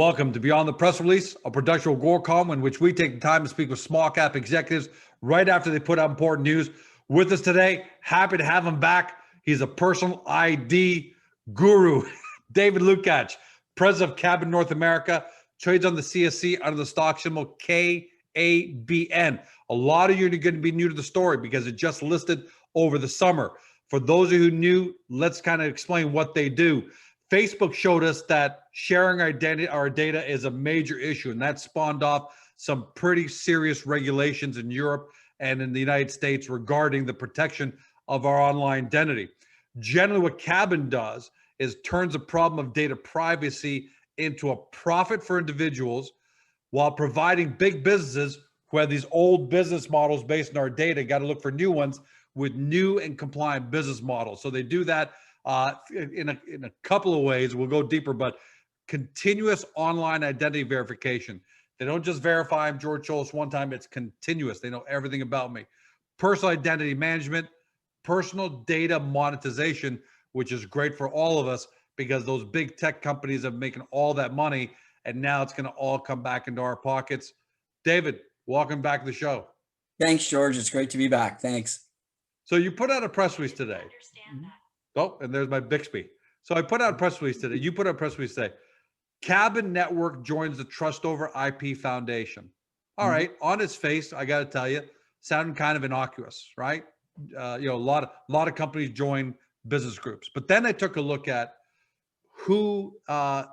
Welcome to Beyond the Press Release, a production of Gorcom in which we take the time to speak with small cap executives right after they put out important news. With us today, happy to have him back. He's a personal ID guru, David Lukacs, president of KABN North America, trades on the CSC under the stock symbol KABN. A lot of you are going to be new to the story because it just listed over the summer. For those of you who knew, let's kind of explain what they do. Facebook showed us that sharing our data is a major issue, and that spawned off some pretty serious regulations in Europe and in the United States regarding the protection of our online identity. Generally, what KABN does is turns the problem of data privacy into a profit for individuals while providing big businesses who have these old business models based on our data, got to look for new ones with new and compliant business models. So they do that in a couple of ways. We'll go deeper, but continuous online identity verification. They don't just verify I'm George Solis one time, it's continuous. They know everything about me. Personal identity management, personal data monetization, which is great for all of us because those big tech companies are making all that money, and now it's going to all come back into our pockets. David, welcome back to the show. Thanks, George. It's great to be back. Thanks. So you put out a press release today. Oh, and there's my Bixby. So I put out a press release today. You put out a press release today. KABN Network joins the Trust Over IP Foundation. All right, on its face, I got to tell you, sounding kind of innocuous, right? A lot of companies join business groups, but then I took a look at who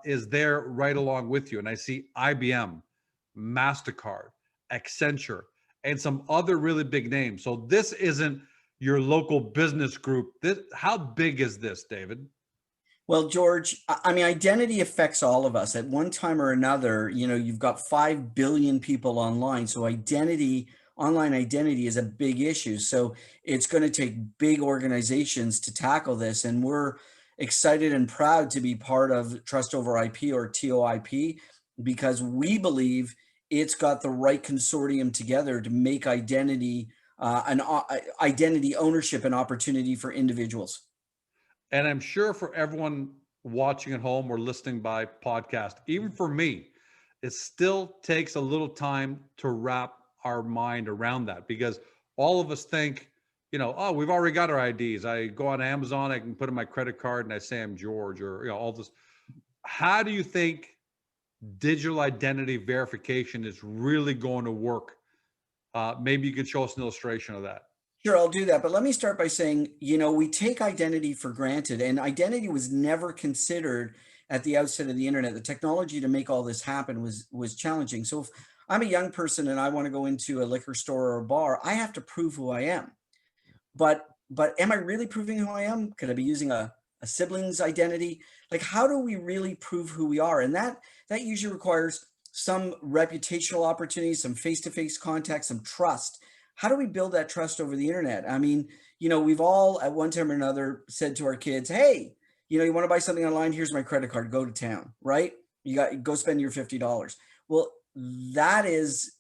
is there right along with you, and I see IBM, Mastercard, Accenture, and some other really big names. So this isn't your local business group. How big is this, David? Well, George, I mean, identity affects all of us at one time or another. You know, you've got 5 billion people online. So online identity is a big issue. So it's going to take big organizations to tackle this. And we're excited and proud to be part of Trust Over IP, or TOIP, because we believe it's got the right consortium together to make identity identity ownership and opportunity for individuals. And I'm sure for everyone watching at home or listening by podcast, even for me, it still takes a little time to wrap our mind around that, because all of us think, oh, we've already got our IDs. I go on Amazon, I can put in my credit card and I say I'm George, or all this. How do you think digital identity verification is really going to work? Maybe you could show us an illustration of that. Sure, I'll do that. But let me start by saying, we take identity for granted, and identity was never considered at the outset of the internet. The technology to make all this happen was challenging. So if I'm a young person and I want to go into a liquor store or a bar, I have to prove who I am. But am I really proving who I am? Could I be using a sibling's identity? Like, how do we really prove who we are? And that usually requires some reputational opportunities, some face-to-face contact, some trust. How do we build that trust over the internet? I mean, we've all at one time or another said to our kids, hey, you want to buy something online? Here's my credit card, go to town, right? Go spend your $50. Well, that is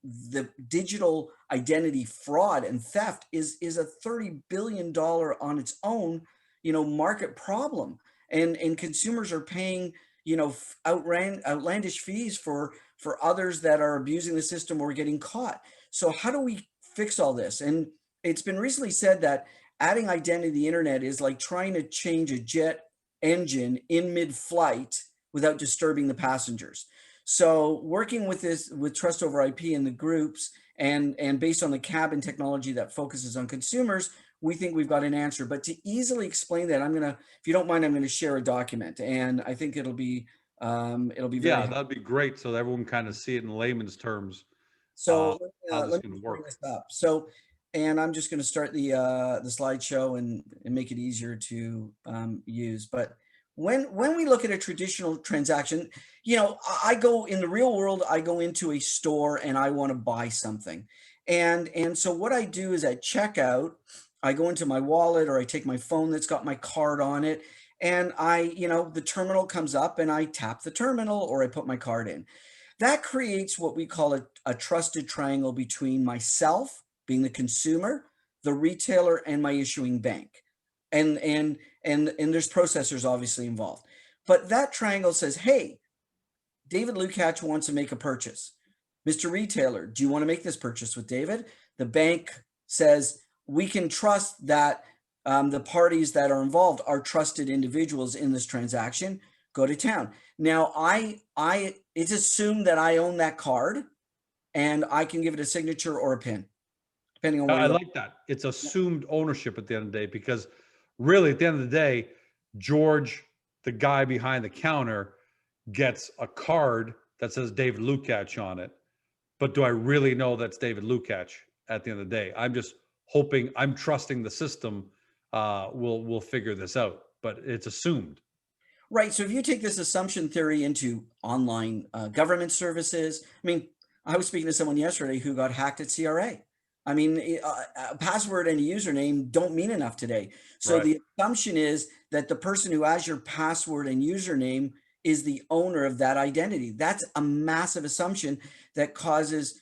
the digital identity fraud and theft is a $30 billion on its own, market problem. And consumers are paying, outlandish fees for others that are abusing the system or getting caught. So how do we fix all this? And it's been recently said that adding identity to the internet is like trying to change a jet engine in mid-flight without disturbing the passengers. So working with Trust Over IP and the groups and based on the KABN technology that focuses on consumers, we think we've got an answer. But to easily explain that, if you don't mind, I'm gonna share a document, and I think it'll be very helpful. That'd be great, so that everyone can kind of see it in layman's terms. So let me bring this up. So, and I'm just going to start the slideshow and make it easier to use. But when we look at a traditional transaction, I go in the real world, I go into a store and I want to buy something. And so what I do is at checkout, I go into my wallet or I take my phone that's got my card on it. And the terminal comes up and I tap the terminal or I put my card in. That creates what we call a trusted triangle between myself, being the consumer, the retailer, and my issuing bank. And there's processors obviously involved. But that triangle says, hey, David Lukacs wants to make a purchase. Mr. Retailer, do you want to make this purchase with David? The bank says, we can trust that the parties that are involved are trusted individuals in this transaction. Go to town. Now, it's assumed that I own that card and I can give it a signature or a pin, depending on where I you are. like that. It's assumed ownership at the end of the day, because really at the end of the day, George, the guy behind the counter, gets a card that says David Lukacs on it. But do I really know that's David Lukacs at the end of the day? I'm just hoping, I'm trusting the system will figure this out, but it's assumed. Right. So if you take this assumption theory into online government services, I mean, I was speaking to someone yesterday who got hacked at CRA. I mean, a password and a username don't mean enough today. So Right. the assumption is that the person who has your password and username is the owner of that identity. That's a massive assumption that causes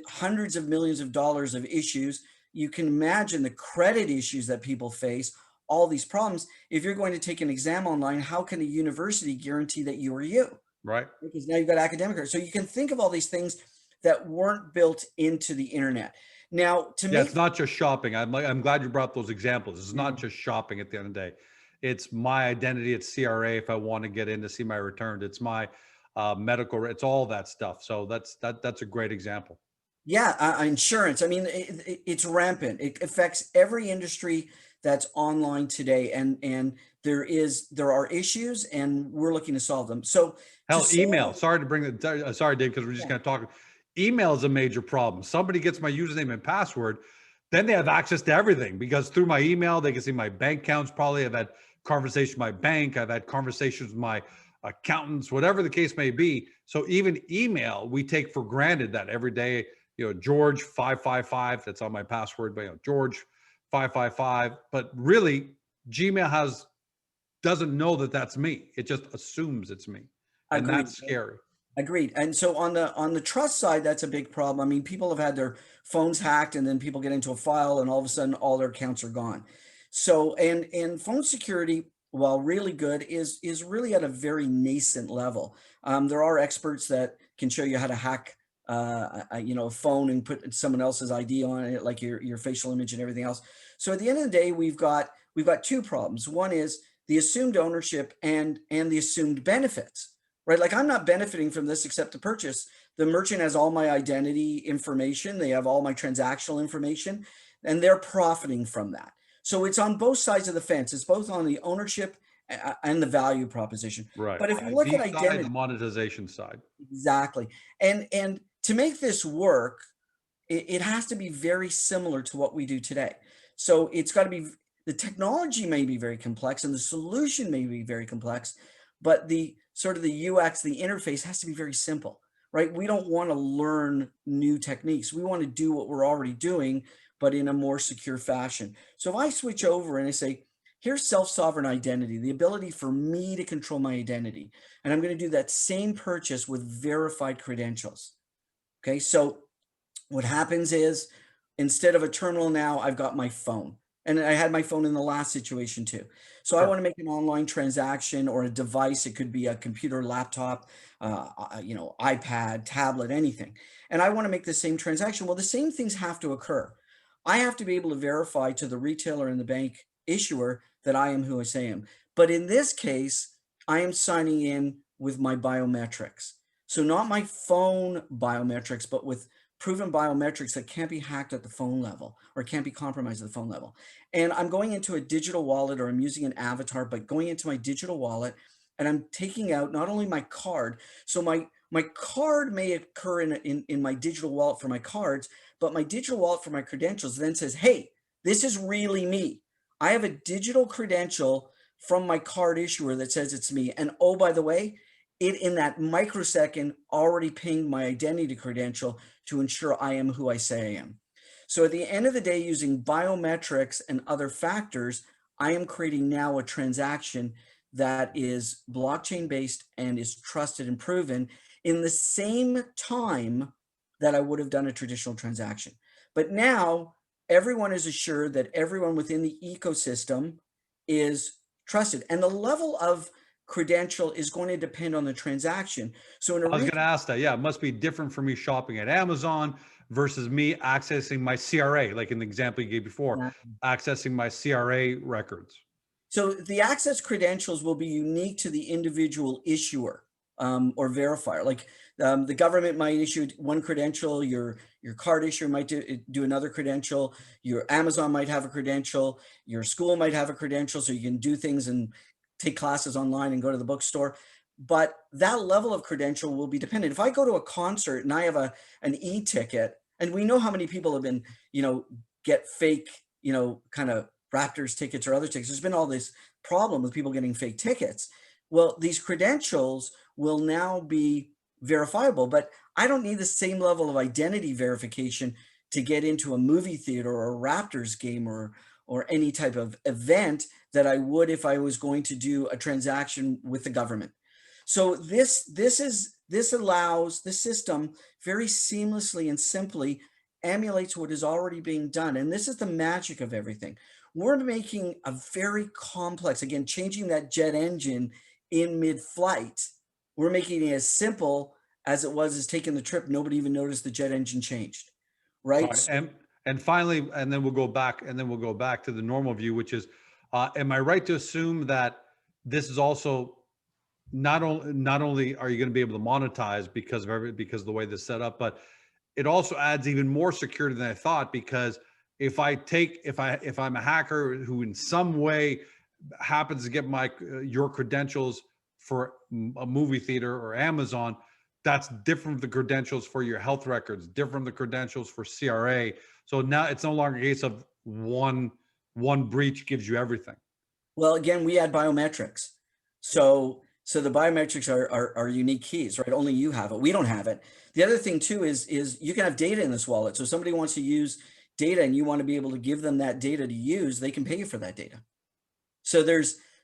hundreds of millions of dollars of issues. You can imagine the credit issues that people face, all these problems. If you're going to take an exam online, how can a university guarantee that you are you? Right. Because now you've got academic credit. So you can think of all these things that weren't built into the internet. Now, to Yeah, make it's not just shopping. I'm glad you brought those examples. It's not Mhm. just shopping at the end of the day. It's my identity. It's CRA if I want to get in to see my returns. It's my medical. It's all that stuff. So that's a great example. Yeah, insurance. I mean, it's rampant. It affects every industry that's online today, and there are issues, and we're looking to solve them. So to Hell, email. solve, Sorry to bring it. Sorry, Dave, because we're just yeah, kind of talking. Email is a major problem. Somebody gets my username and password, then they have access to everything, because through my email they can see my bank accounts. Probably I've had conversations with my bank. I've had conversations with my accountants, whatever the case may be. So even email, we take for granted that every day. George 555. That's on my password, but George 555. But really, Gmail doesn't know that that's me. It just assumes it's me, and agreed. that's scary. Agreed. And so on the trust side, that's a big problem. I mean, people have had their phones hacked, and then people get into a file, and all of a sudden all their accounts are gone. So and phone security, while really good, is really at a very nascent level. There are experts that can show you how to hack a phone and put someone else's ID on it, like your facial image and everything else. So at the end of the day, we've got two problems. One is the assumed ownership and the assumed benefits, right? Like, I'm not benefiting from this except to purchase. The merchant has all my identity information. They have all my transactional information, and they're profiting from that. So it's on both sides of the fence. It's both on the ownership and the value proposition. Right. But if we look ID at side, the identity, monetization side. exactly. And to make this work, it has to be very similar to what we do today. So it's got to be, the technology may be very complex and the solution may be very complex, but the sort of the UX, the interface has to be very simple, right? We don't want to learn new techniques. We want to do what we're already doing, but in a more secure fashion. So if I switch over and I say, here's self-sovereign identity, the ability for me to control my identity, and I'm going to do that same purchase with verified credentials. Okay, so what happens is, instead of a terminal now, I've got my phone. And I had my phone in the last situation too. So I Sure. want to make an online transaction or a device. It could be a computer, laptop, iPad, tablet, anything. And I want to make the same transaction. Well, the same things have to occur. I have to be able to verify to the retailer and the bank issuer that I am who I say I am. But in this case, I am signing in with my biometrics. So not my phone biometrics, but with proven biometrics that can't be hacked at the phone level or can't be compromised at the phone level. And I'm going into a digital wallet, or I'm using an avatar, but going into my digital wallet, and I'm taking out not only my card. So my card may occur in my digital wallet for my cards, but my digital wallet for my credentials then says, hey, this is really me. I have a digital credential from my card issuer that says it's me. And oh, by the way, it in that microsecond already pinged my identity credential to ensure I am who I say I am. So at the end of the day, using biometrics and other factors, I am creating now a transaction that is blockchain based and is trusted and proven in the same time that I would have done a traditional transaction. But now everyone is assured that everyone within the ecosystem is trusted. And the level of credential is going to depend on the transaction. So in a I was going to ask that. Yeah, it must be different for me shopping at Amazon versus me accessing my CRA, like in the example you gave before, accessing my CRA records. So the access credentials will be unique to the individual issuer or verifier. Like the government might issue one credential, your card issuer might do another credential, your Amazon might have a credential, your school might have a credential, so you can do things and take classes online and go to the bookstore. But that level of credential will be dependent. If I go to a concert and I have an e-ticket, and we know how many people have been, get fake, kind of Raptors tickets or other tickets. There's been all this problem with people getting fake tickets. Well, these credentials will now be verifiable, but I don't need the same level of identity verification to get into a movie theater or a Raptors game or any type of event that I would if I was going to do a transaction with the government. So this allows the system very seamlessly and simply emulates what is already being done. And this is the magic of everything. We're making a very complex, again, changing that jet engine in mid-flight. We're making it as simple as it was as taking the trip. Nobody even noticed the jet engine changed, All right? right. And finally, and then we'll go back to the normal view, which is, am I right to assume that this is also not only are you going to be able to monetize because of the way this is set up, but it also adds even more security than I thought, because if I'm a hacker who in some way happens to get your credentials for a movie theater or Amazon, that's different from the credentials for your health records, different from the credentials for CRA. So now it's no longer a case of one breach gives you everything. Well, again, we add biometrics. So the biometrics are unique keys, right? Only you have it. We don't have it. The other thing too is you can have data in this wallet. So if somebody wants to use data and you want to be able to give them that data to use, they can pay you for that data.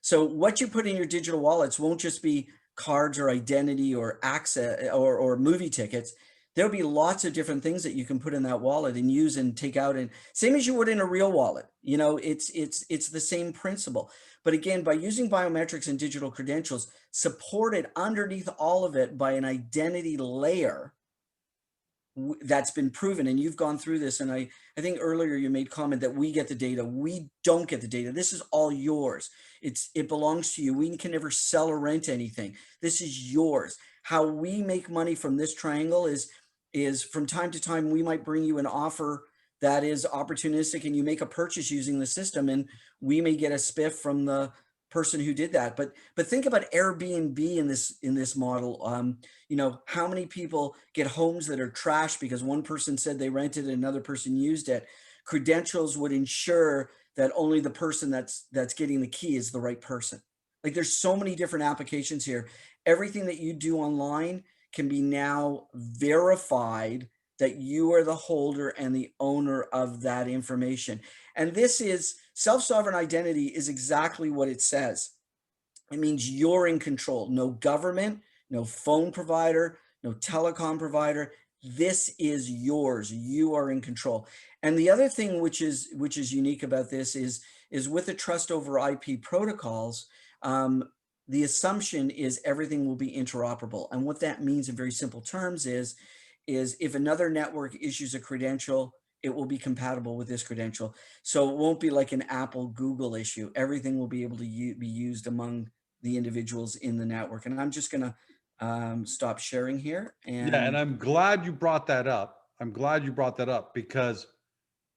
So what you put in your digital wallets won't just be cards or identity or access or movie tickets. There'll be lots of different things that you can put in that wallet and use and take out, and same as you would in a real wallet. It's the same principle. But again, by using biometrics and digital credentials, supported underneath all of it by an identity layer that's been proven, and you've gone through this, and I think earlier you made comment that we get the data. We don't get the data. This is all yours. It belongs to you. We can never sell or rent anything. This is yours. How we make money from this triangle is from time to time we might bring you an offer that is opportunistic and you make a purchase using the system, and we may get a spiff from the person who did that. But think about Airbnb in this model. How many people get homes that are trashed because one person said they rented it, another person used it. Credentials would ensure that only the person that's getting the key is the right person. Like, there's so many different applications here. Everything that you do online can be now verified that you are the holder and the owner of that information. And this is self-sovereign identity is exactly what it says. It means you're in control. No government, no phone provider, no telecom provider. This is yours. You are in control. And the other thing which is unique about this is with the trust over IP protocols, the assumption is everything will be interoperable. And what that means in very simple terms is if another network issues a credential, it will be compatible with this credential. So it won't be like an Apple, Google issue. Everything will be able to be used among the individuals in the network. And I'm just going to stop sharing here. Yeah, and And I'm glad you brought that up. I'm glad you brought that up, because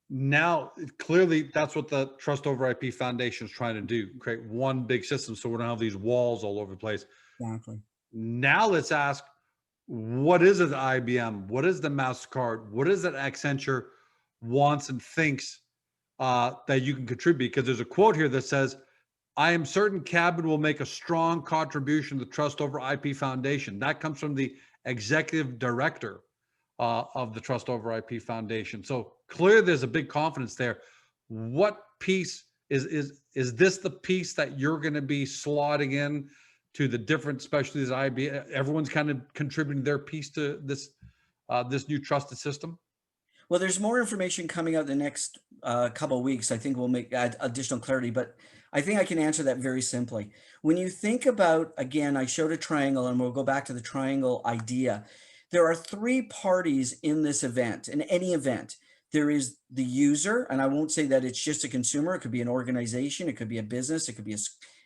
now clearly that's what the Trust over IP Foundation is trying to do, create one big system so we don't have these walls all over the place. exactly. Now let's ask, what is it the IBM? What is the Mastercard? What is it Accenture wants and thinks that you can contribute? Because there's a quote here that says, I am certain KABN will make a strong contribution to the Trust over IP Foundation. That comes from the executive director of the Trust over IP Foundation. So clearly there's a big confidence there. What piece is this the piece that you're going to be slotting in to the different specialties? IB, everyone's kind of contributing their piece to this this new trusted system. Well, there's more information coming out the next couple of weeks. I think we'll add additional clarity, but I think I can answer that very simply. When you think about, again, I showed a triangle and we'll go back to the triangle idea. There are three parties in this event, in any event. There is the user, and I won't say that it's just a consumer. It could be an organization, it could be a business, it could be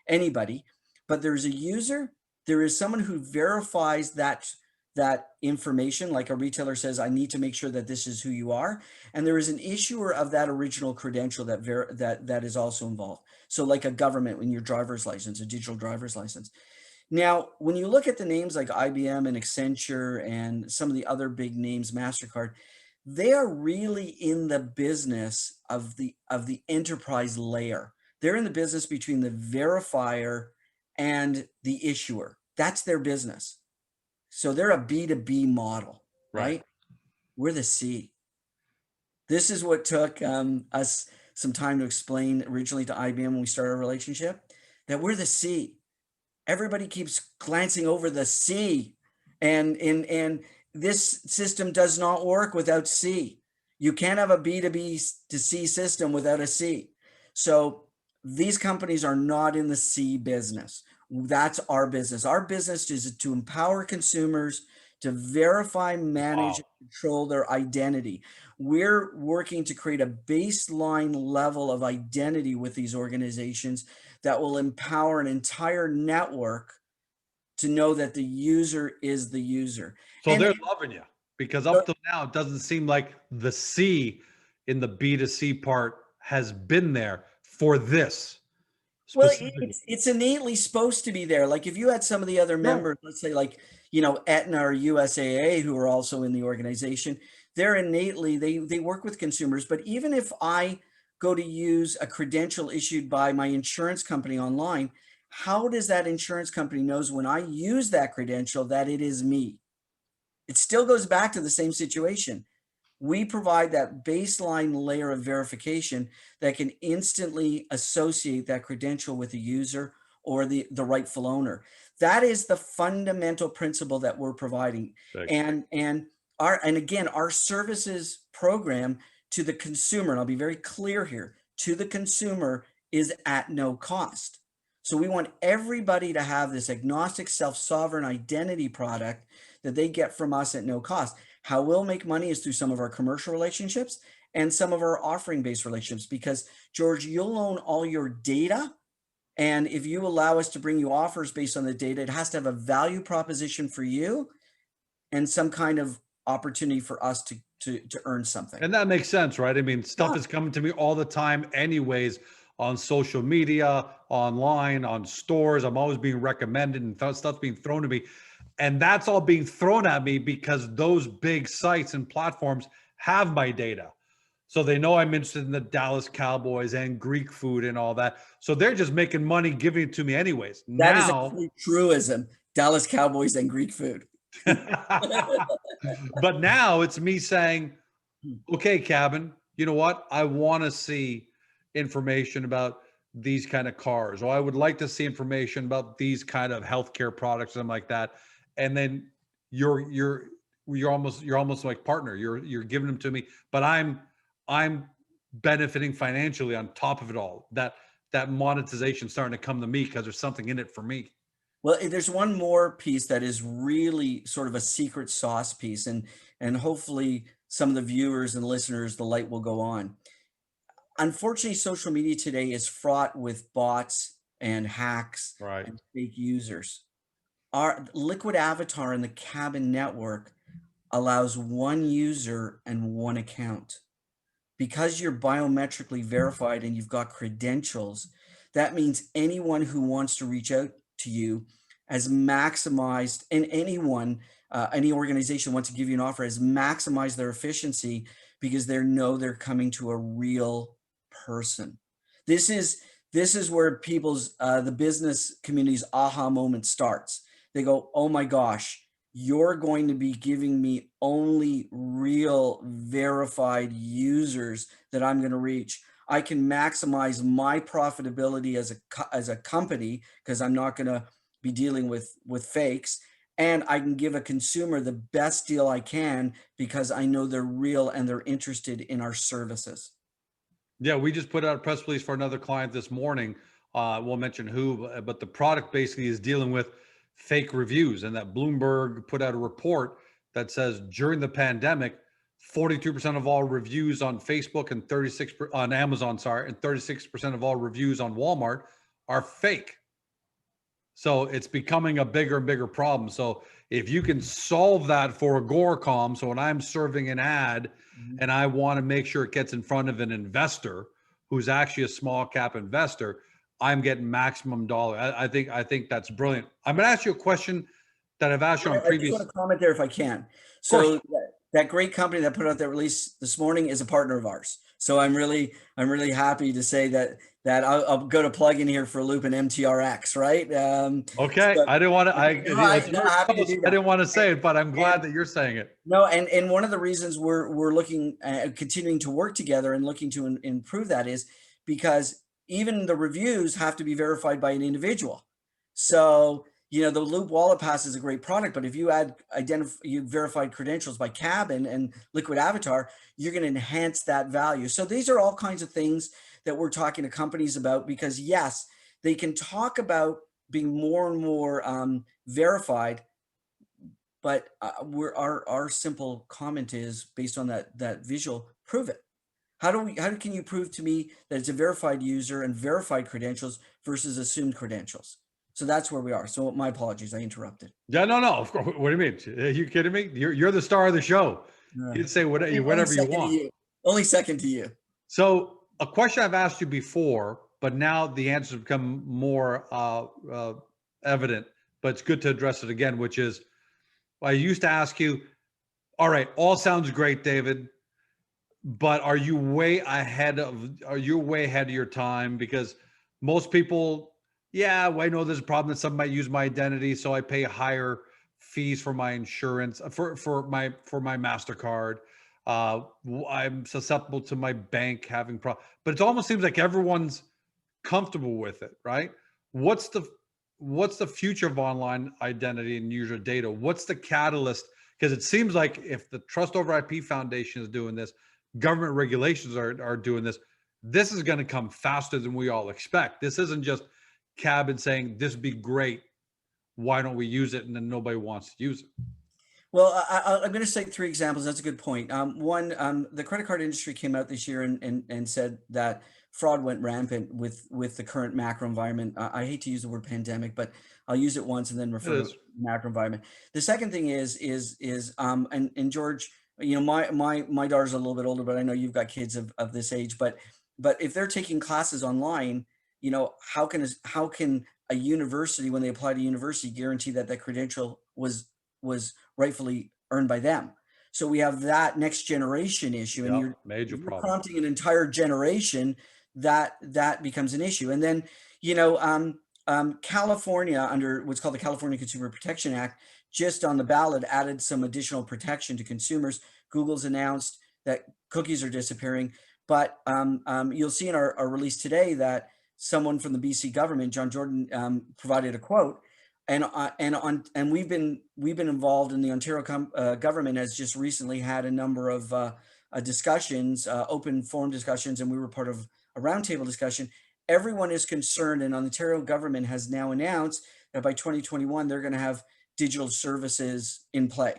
anybody. But there's a user, there is someone who verifies that information, like a retailer says, I need to make sure that this is who you are. And there is an issuer of that original credential that is also involved. So like a government, when your driver's license, a digital driver's license. Now, when you look at the names like IBM and Accenture and some of the other big names, Mastercard, they are really in the business of the enterprise layer. They're in the business between the verifier and the issuer. That's their business. So they're a B2B model, right? We're the C. This is what took us some time to explain originally to IBM when we started our relationship, that we're the C. Everybody keeps glancing over the C, and this system does not work without C. You can't have a B2B to C system without a C. So these companies are not in the C business. That's our business. Our business is to empower consumers to verify, manage, and control their identity. We're working to create a baseline level of identity with these organizations that will empower an entire network to know that the user is the user. So And they're loving you, because up till now, it doesn't seem like the C in the B2C part has been there for this well, specifically. it's innately supposed to be there. Like if you had some of the other Right. members, let's say like, Aetna or USAA, who are also in the organization, they're innately, they work with consumers. But even if I go to use a credential issued by my insurance company online, how does that insurance company knows when I use that credential that it is me? It still goes back to the same situation. We provide that baseline layer of verification that can instantly associate that credential with the user or the rightful owner. That is the fundamental principle that we're providing. Like, And again, our services program to the consumer, and I'll be very clear here, to the consumer is at no cost. So we want everybody to have this agnostic self-sovereign identity product that they get from us at no cost. How we'll make money is through some of our commercial relationships and some of our offering-based relationships, because George, you'll own all your data. And if you allow us to bring you offers based on the data, it has to have a value proposition for you and some kind of opportunity for us to earn something. and that makes sense, right? I mean, stuff Yeah. is coming to me all the time, anyways, on social media, online, on stores. I'm always being recommended, and stuff's being thrown to me. And that's all being thrown at me because those big sites and platforms have my data. So they know I'm interested in the Dallas Cowboys and Greek food and all that. So they're just making money giving it to me anyways. That is a Now, truism. Dallas Cowboys and Greek food. but now it's me saying, okay, KABN, you know what? I want to see information about these kind of cars, or I would like to see information about these kind of healthcare products, something like that. And then you're almost like partner. You're giving them to me, but I'm benefiting financially on top of it all. That monetization starting to come to me because there's something in it for me. Well, there's one more piece that is really sort of a secret sauce piece, and hopefully some of the viewers and listeners, the light will go on. Unfortunately, social media today is fraught with bots and hacks Right. and fake users. Our Liquid Avatar in the KABN network allows one user and one account. Because you're biometrically verified and you've got credentials, that means anyone who wants to reach out to you has maximized, and any organization wants to give you an offer has maximized their efficiency because they know they're coming to a real person. This is where people's the business community's aha moment starts. They go, oh my gosh, you're going to be giving me only real verified users that I'm going to reach. I can maximize my profitability as a company because I'm not going to be dealing with fakes, and I can give a consumer the best deal I can because I know they're real and they're interested in our services. Yeah, we just put out a press release for another client this morning won't mention who, but the product basically is dealing with fake reviews, and that Bloomberg put out a report that says during the pandemic, 42% of all reviews on Facebook and 36 on Amazon, sorry, and 36% of all reviews on Walmart are fake. So it's becoming a bigger and bigger problem. So if you can solve that for Agoracom, so when I'm serving an ad and I want to make sure it gets in front of an investor who's actually a small cap investor, I'm getting maximum dollar. I think that's brilliant. I'm going to ask you a question that I've asked you on I just previous. want to comment there if I can. Of course. So that great company that put out that release this morning is a partner of ours. So I'm really happy to say that I'll go to plug in here for a loop in MTRX, right? Okay, So, I didn't want to. no, happy to do I that. didn't want to say it, but I'm glad And- that you're saying it. No, and one of the reasons we're looking continuing to work together and looking to improve that is because even the reviews have to be verified by an individual. So the Loop Wallet Pass is a great product, but if you add you verified credentials by KABN and Liquid Avatar, you're going to enhance that value. So these are all kinds of things that we're talking to companies about because yes, they can talk about being more and more verified. But our simple comment is based on that visual, prove it. How can you prove to me that it's a verified user and verified credentials versus assumed credentials? So that's where we are. So my apologies, I interrupted. Yeah, no, of course. What do you mean? Are you kidding me? You're the star of the show. You can say whatever you want. Only second to you. So a question I've asked you before, but now the answers become more evident. But it's good to address it again, which is I used to ask you, all right, all sounds great, David, but are you way ahead of your time? Because most people, yeah, well, I know there's a problem that some might use my identity, so I pay higher fees for my insurance for my Mastercard. I'm susceptible to my bank having problems, but it almost seems like everyone's comfortable with it, right? What's the future of online identity and user data? What's the catalyst? Because it seems like if the Trust Over IP Foundation is doing this, government regulations are doing this, this is going to come faster than we all expect. This isn't just KABN saying this would be great, why don't we use it, and then nobody wants to use it. Well, I'm going to cite three examples. That's a good point. One, the credit card industry came out this year and said that fraud went rampant with the current macro environment. I hate to use the word pandemic, but I'll use it once and then refer to macro environment. The second thing is and George, my daughter's a little bit older, but I know you've got kids of this age. But if they're taking classes online, how can a university, when they apply to university, guarantee that that credential was rightfully earned by them? So we have that next generation issue, and you're prompting an entire generation that becomes an issue. And then California, under what's called the California Consumer Protection Act, just on the ballot added some additional protection to consumers. Google's announced that cookies are disappearing, but you'll see in our release today that someone from the BC government, John Jordan, provided a quote. And we've been involved in the Ontario government has just recently had a number of discussions, open forum discussions, and we were part of a roundtable discussion. Everyone is concerned, and Ontario government has now announced that by 2021 they're going to have digital services in play.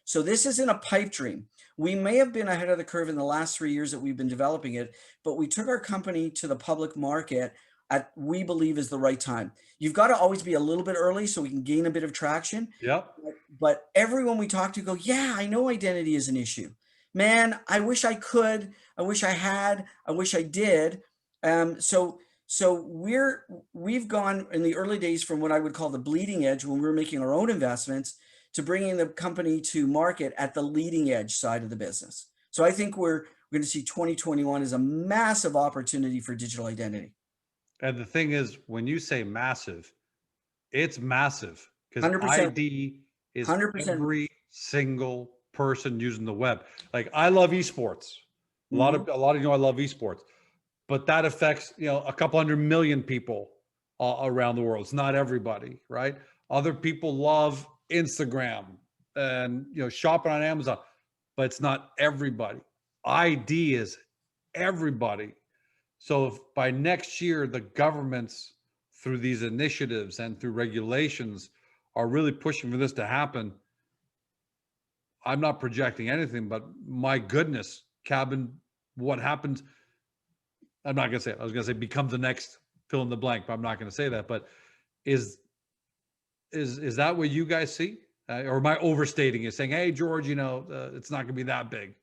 So this isn't a pipe dream. We may have been ahead of the curve in the last 3 years that we've been developing it, but we took our company to the public market at we believe is the right time. You've got to always be a little bit early so we can gain a bit of traction. Yep. But everyone we talk to go, yeah, I know identity is an issue. Man, I wish I could. I wish I had. I wish I did. So we've gone in the early days from what I would call the bleeding edge when we were making our own investments to bringing the company to market at the leading edge side of the business. So I think we're going to see 2021 as a massive opportunity for digital identity. And the thing is, when you say massive, it's massive because 100%. ID is 100%. Every single person using the web. Like I love esports. A lot of I love esports, but that affects a couple 100 million people around the world. It's not everybody, right? Other people love Instagram and shopping on Amazon, but it's not everybody. ID is everybody. So if by next year the governments through these initiatives and through regulations are really pushing for this to happen. I'm not projecting anything, but my goodness, KABN, what happens? I'm not going to say it. I was going to say becomes the next fill in the blank, but I'm not going to say that. But is that what you guys see? Or am I overstating it, saying, hey, George, it's not going to be that big?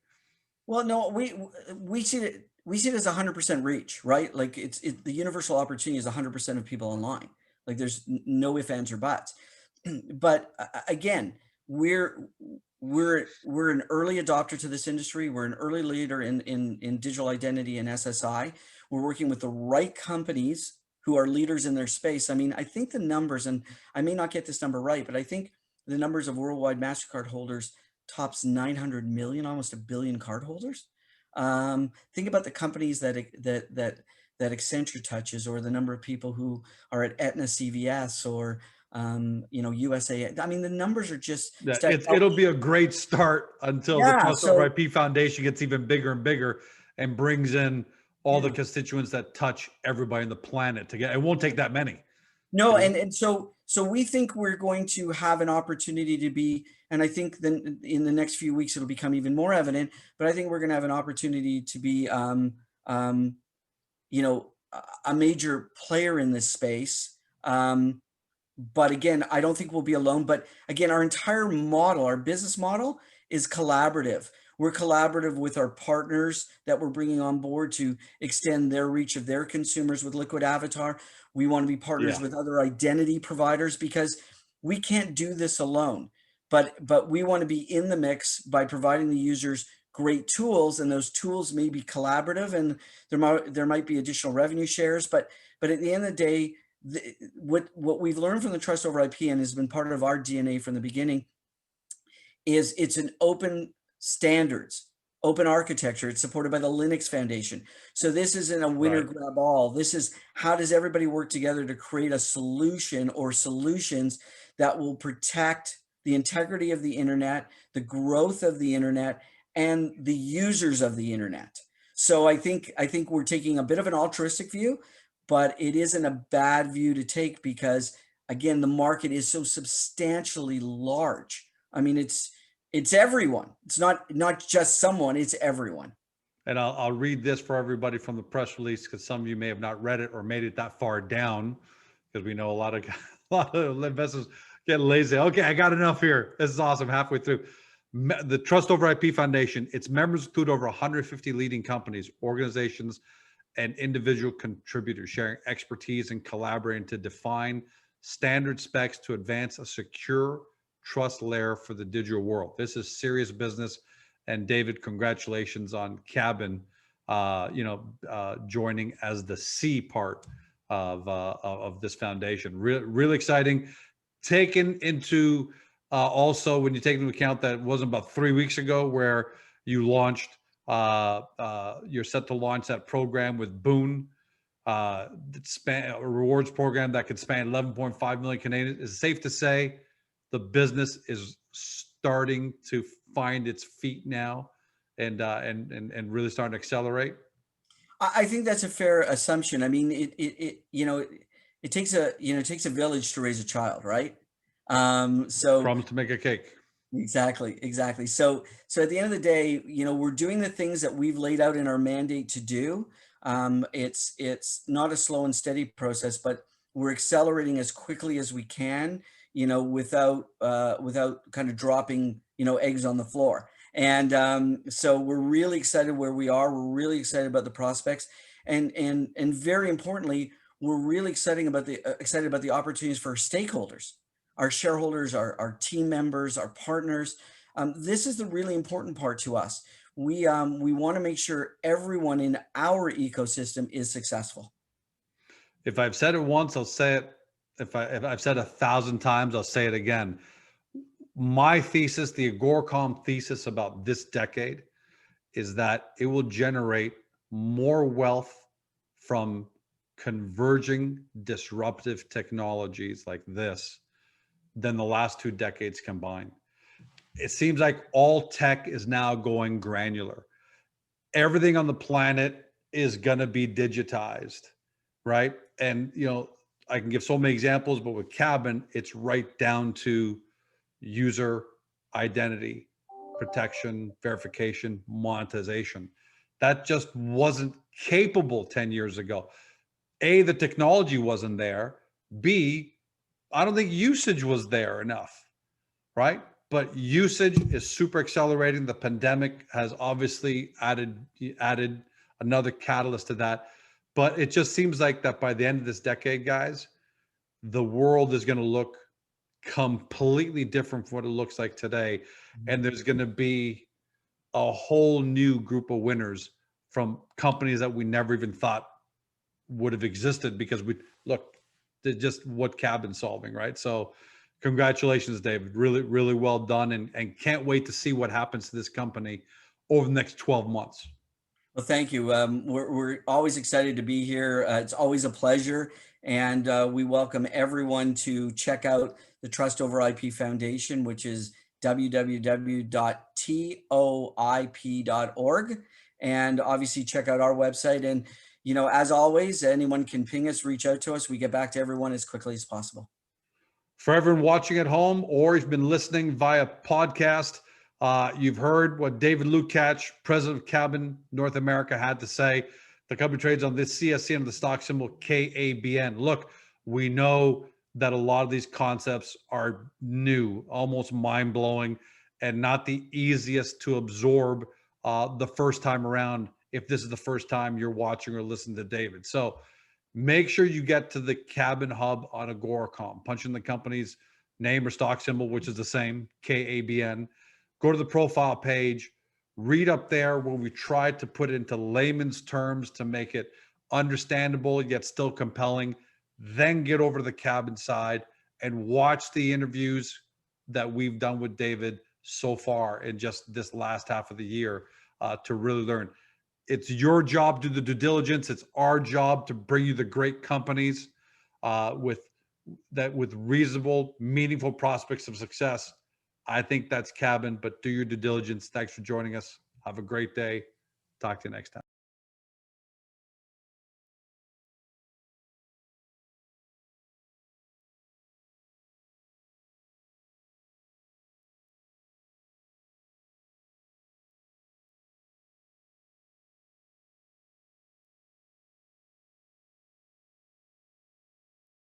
Well, no, we see it. We see it as 100% reach, right? Like the universal opportunity is 100% of people online. Like there's no ifs, ands, or buts. But again, we're an early adopter to this industry. We're an early leader in digital identity and SSI. We're working with the right companies who are leaders in their space. I mean, I think the numbers, and I may not get this number right, but I think the numbers of worldwide Mastercard holders tops 900 million, almost a billion cardholders. Think about the companies that Accenture touches, or the number of people who are at Aetna CVS, or USA. I mean, the numbers are just Yeah, it'll be a great start until the yeah. Trust Over So IP Foundation gets even bigger and bigger and brings in all the yeah. constituents that touch everybody on the planet together. It won't take that many. No, and so we think we're going to have an opportunity to be, and I think then in the next few weeks it'll become even more evident. But I think we're going to have an opportunity to be, a major player in this space. But again, I don't think we'll be alone. But again, our entire model, our business model, is collaborative. We're collaborative with our partners that we're bringing on board to extend their reach of their consumers with Liquid Avatar. We want to be partners Yeah. with other identity providers because we can't do this alone. But we want to be in the mix by providing the users great tools, and those tools may be collaborative, and there might be additional revenue shares. But at the end of the day, what we've learned from the Trust Over IP and has been part of our DNA from the beginning is it's an open standards, open architecture. It's supported by the Linux Foundation. So this isn't a winner grab all. This is how does everybody work together to create a solution or solutions that will protect the integrity of the internet, the growth of the internet, and the users of the internet. So I think we're taking a bit of an altruistic view, but it isn't a bad view to take because, again, the market is so substantially large. I mean, it's everyone. It's not just someone, it's everyone. And I'll read this for everybody from the press release, because some of you may have not read it or made it that far down, because we know a lot of investors get lazy. Okay, I got enough here. This is awesome. Halfway through. The Trust Over IP Foundation, its members include over 150 leading companies, organizations, and individual contributors sharing expertise and collaborating to define standard specs to advance a secure trust layer for the digital world. This is serious business. And David, congratulations on KABN, joining as the C part of this foundation. Really exciting. Taken into also, when you take into account that it wasn't about 3 weeks ago where you launched, you're set to launch that program with Boone, a rewards program that could span 11.5 million Canadians. Is it safe to say the business is starting to find its feet now and really starting to accelerate? I think that's a fair assumption. I mean, it takes a village to raise a child, right? So Crumbs to make a cake. Exactly. So at the end of the day, we're doing the things that we've laid out in our mandate to do. It's not a slow and steady process, but we're accelerating as quickly as we can, without kind of dropping, eggs on the floor. And so we're really excited where we are. We're really excited about the prospects, and very importantly, we're really excited about the opportunities for stakeholders, our shareholders, our team members, our partners. This is the really important part to us. We want to make sure everyone in our ecosystem is successful. If I've said it once, I'll say it. If I've said 1,000 times, I'll say it again. My thesis, the Agoracom thesis about this decade, is that it will generate more wealth from converging disruptive technologies like this than the last 2 decades combined. It seems like all tech is now going granular. Everything on the planet is going to be digitized, right? And I can give so many examples, but with KABN, it's right down to user identity, protection, verification, monetization. That just wasn't capable 10 years ago. A, the technology wasn't there. B, I don't think usage was there enough, right? But usage is super accelerating. The pandemic has obviously added another catalyst to that. But it just seems like that by the end of this decade, guys, the world is going to look completely different from what it looks like today. And there's going to be a whole new group of winners from companies that we never even thought would have existed, because we look, they're just what KABN's solving, right? So congratulations, David. Really, really well done. And can't wait to see what happens to this company over the next 12 months. Well, thank you. We're always excited to be here. It's always a pleasure. And we welcome everyone to check out the Trust Over IP Foundation, which is www.toip.org. And obviously check out our website. And, you know, as always, anyone can ping us, reach out to us. We get back to everyone as quickly as possible. For everyone watching at home, or you've been listening via podcast, you've heard what David Lukacs, president of KABN North America, had to say. The company trades on this CSC under the stock symbol KABN. Look, we know that a lot of these concepts are new, almost mind-blowing, and not the easiest to absorb the first time around, if this is the first time you're watching or listening to David. So make sure you get to the KABN Hub on Agoracom. Punch in the company's name or stock symbol, which is the same, KABN. Go to the profile page, read up there where we tried to put it into layman's terms to make it understandable yet still compelling. Then get over to the KABN side and watch the interviews that we've done with David so far in just this last half of the year to really learn. It's your job to do the due diligence. It's our job to bring you the great companies with reasonable, meaningful prospects of success. I think that's KABN, but do your due diligence. Thanks for joining us. Have a great day. Talk to you next time.